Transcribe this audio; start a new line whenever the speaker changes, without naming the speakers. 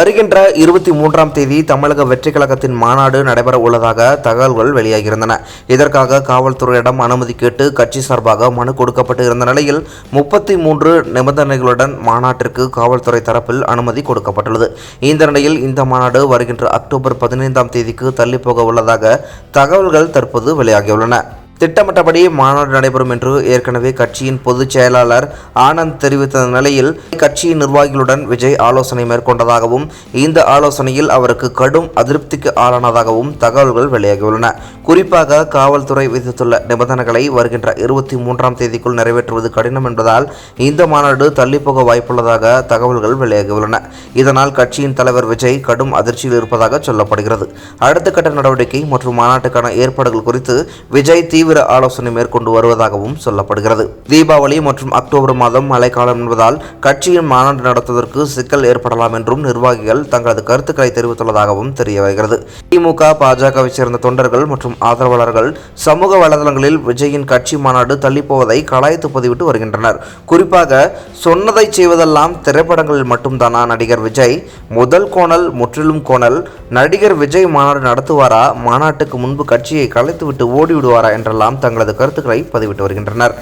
வருகின்ற 23ஆம் தேதி தமிழக வெற்றி கழகத்தின் மாநாடு நடைபெற உள்ளதாக தகவல்கள் வெளியாகியிருந்தன. இதற்காக காவல்துறையிடம் அனுமதி கேட்டு கட்சி சார்பாக மனு கொடுக்கப்பட்டு இருந்த நிலையில் 33 நிபந்தனைகளுடன் மாநாட்டிற்கு காவல்துறை தரப்பில் அனுமதி கொடுக்கப்பட்டுள்ளது. இந்த நிலையில் இந்த மாநாடு வருகின்ற அக்டோபர் 15ஆம் தேதிக்கு தள்ளிப்போக உள்ளதாக தகவல்கள் தற்போது வெளியாகியுள்ளன. திட்டமிட்டபடி மாநாடு நடைபெறும் என்று ஏற்கனவே கட்சியின் பொதுச் செயலாளர் ஆனந்த் தெரிவித்த நிலையில் கட்சியின் நிர்வாகிகளுடன் விஜய் ஆலோசனை மேற்கொண்டதாகவும் இந்த ஆலோசனையில் அவருக்கு கடும் அதிருப்திக்கு ஆளானதாகவும் தகவல்கள் வெளியாகியுள்ளன. குறிப்பாக காவல்துறை விதித்துள்ள நிபந்தனைகளை வருகின்ற 23ஆம் தேதிக்குள் நிறைவேற்றுவது கடினம் என்பதால் இந்த மாநாடு தள்ளிப்போக வாய்ப்புள்ளதாக தகவல்கள் வெளியாகியுள்ளன. இதனால் கட்சியின் தலைவர் விஜய் கடும் அதிர்ச்சியில் இருப்பதாக சொல்லப்படுகிறது. அடுத்த கட்ட நடவடிக்கை மற்றும் மாநாட்டுக்கான ஏற்பாடுகள் குறித்து விஜய் தீவிர ஆலோசனை மேற்கொண்டு வருவதாகவும் சொல்லப்படுகிறது. தீபாவளி மற்றும் அக்டோபர் மாதம் மழைக்காலம் என்பதால் கட்சியின் மாநாடு நடத்துவதற்கு சிக்கல் ஏற்படலாம் என்றும் நிர்வாகிகள் தங்களது கருத்துக்களை தெரிவித்துள்ளதாகவும் தெரிய வருகிறது. திமுக, பாஜகவை சேர்ந்த தொண்டர்கள் மற்றும் ஆதரவாளர்கள் சமூக வலைதளங்களில் விஜயின் கட்சி மாநாடு தள்ளிப்போவதை கலாய்த்து பதிவிட்டு வருகின்றனர். குறிப்பாக சொன்னதை செய்வதெல்லாம் திரைப்படங்களில் மட்டும்தானா நடிகர் விஜய்? முதல் கோணல் முற்றிலும் கோணல். நடிகர் விஜய் மாநாடு நடத்துவாரா? மாநாட்டுக்கு முன்பு கட்சியை கலைத்துவிட்டு ஓடிவிடுவாரா என்றெல்லாம் தங்களது கருத்துக்களை பதிவிட்டு வருகின்றனர்.